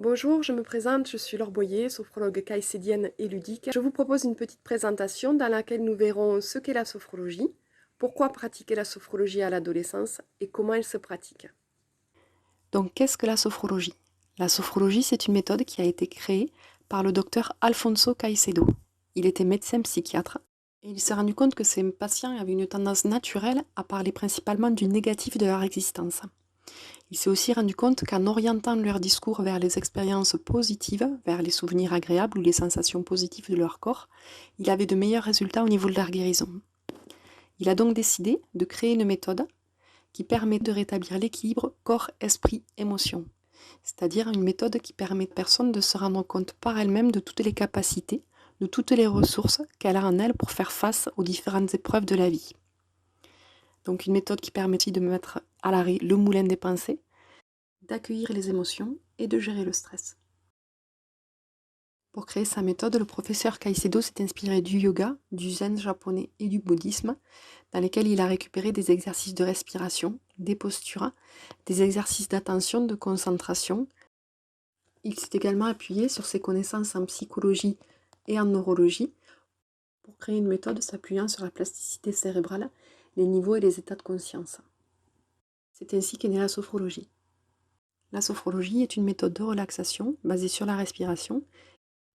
Bonjour, je me présente, je suis Laure Boyer, sophrologue caïcédienne et ludique. Je vous propose une petite présentation dans laquelle nous verrons ce qu'est la sophrologie, pourquoi pratiquer la sophrologie à l'adolescence et comment elle se pratique. Donc, qu'est-ce que la sophrologie? La sophrologie, c'est une méthode qui a été créée par le docteur Alfonso Caicedo. Il était médecin psychiatre et il s'est rendu compte que ses patients avaient une tendance naturelle à parler principalement du négatif de leur existence. Il s'est aussi rendu compte qu'en orientant leur discours vers les expériences positives, vers les souvenirs agréables ou les sensations positives de leur corps, il avait de meilleurs résultats au niveau de leur guérison. Il a donc décidé de créer une méthode qui permet de rétablir l'équilibre corps, esprit, émotion. C'est-à-dire une méthode qui permet aux personnes de se rendre compte par elles-mêmes de toutes les capacités, de toutes les ressources qu'elle a en elle pour faire face aux différentes épreuves de la vie. Donc une méthode qui permet aussi de mettre à l'arrêt le moulin des pensées, d'accueillir les émotions et de gérer le stress. Pour créer sa méthode, le professeur Caicedo s'est inspiré du yoga, du zen japonais et du bouddhisme, dans lesquels il a récupéré des exercices de respiration, des postures, des exercices d'attention, de concentration. Il s'est également appuyé sur ses connaissances en psychologie et en neurologie pour créer une méthode s'appuyant sur la plasticité cérébrale, les niveaux et les états de conscience. C'est ainsi qu'est née la sophrologie. La sophrologie est une méthode de relaxation basée sur la respiration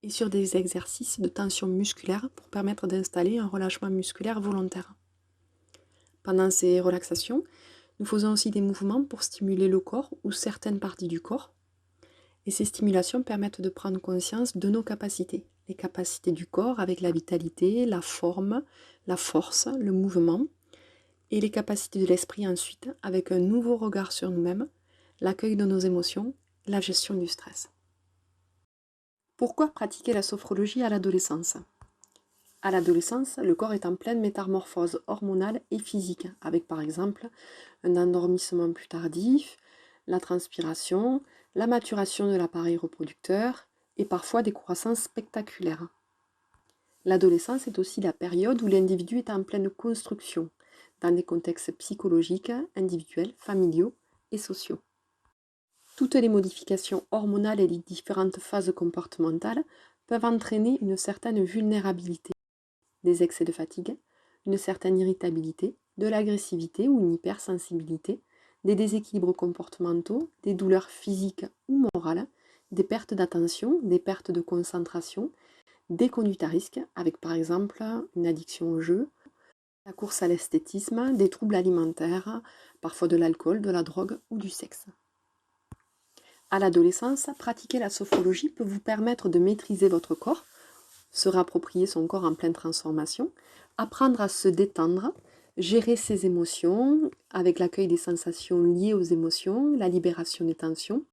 et sur des exercices de tension musculaire pour permettre d'installer un relâchement musculaire volontaire. Pendant ces relaxations, nous faisons aussi des mouvements pour stimuler le corps ou certaines parties du corps. Et ces stimulations permettent de prendre conscience de nos capacités. Les capacités du corps avec la vitalité, la forme, la force, le mouvement. Et les capacités de l'esprit ensuite avec un nouveau regard sur nous-mêmes, l'accueil de nos émotions, la gestion du stress. Pourquoi pratiquer la sophrologie à l'adolescence? À l'adolescence, le corps est en pleine métamorphose hormonale et physique, avec par exemple un endormissement plus tardif, la transpiration, la maturation de l'appareil reproducteur et parfois des croissances spectaculaires. L'adolescence est aussi la période où l'individu est en pleine construction, dans des contextes psychologiques, individuels, familiaux et sociaux. Toutes les modifications hormonales et les différentes phases comportementales peuvent entraîner une certaine vulnérabilité, des excès de fatigue, une certaine irritabilité, de l'agressivité ou une hypersensibilité, des déséquilibres comportementaux, des douleurs physiques ou morales, des pertes d'attention, des pertes de concentration, des conduites à risque, avec par exemple une addiction au jeu, la course à l'esthétisme, des troubles alimentaires, parfois de l'alcool, de la drogue ou du sexe. À l'adolescence, pratiquer la sophrologie peut vous permettre de maîtriser votre corps, se réapproprier son corps en pleine transformation, apprendre à se détendre, gérer ses émotions avec l'accueil des sensations liées aux émotions, la libération des tensions,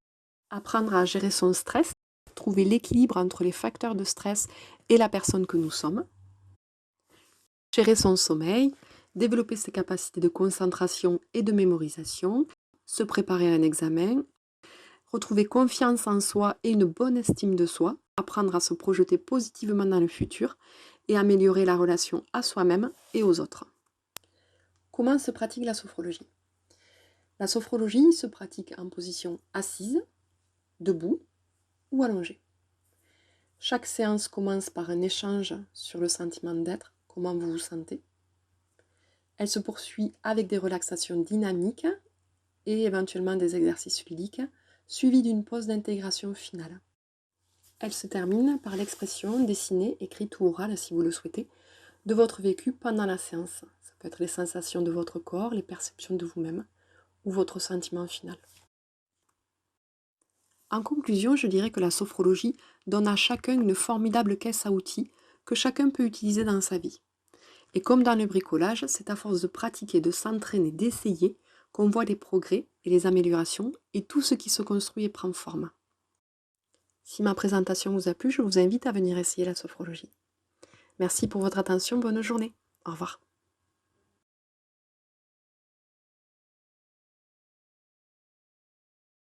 apprendre à gérer son stress, trouver l'équilibre entre les facteurs de stress et la personne que nous sommes, gérer son sommeil, développer ses capacités de concentration et de mémorisation, se préparer à un examen, retrouver confiance en soi et une bonne estime de soi, apprendre à se projeter positivement dans le futur et améliorer la relation à soi-même et aux autres. Comment se pratique la sophrologie? La sophrologie se pratique en position assise, debout ou allongée. Chaque séance commence par un échange sur le sentiment d'être, comment vous vous sentez. Elle se poursuit avec des relaxations dynamiques et éventuellement des exercices ludiques, suivis d'une pause d'intégration finale. Elle se termine par l'expression dessinée, écrite ou orale si vous le souhaitez, de votre vécu pendant la séance. Ça peut être les sensations de votre corps, les perceptions de vous-même ou votre sentiment final. En conclusion, je dirais que la sophrologie donne à chacun une formidable caisse à outils que chacun peut utiliser dans sa vie. Et comme dans le bricolage, c'est à force de pratiquer, de s'entraîner, d'essayer qu'on voit les progrès et les améliorations et tout ce qui se construit et prend forme. Si ma présentation vous a plu, je vous invite à venir essayer la sophrologie. Merci pour votre attention, bonne journée. Au revoir.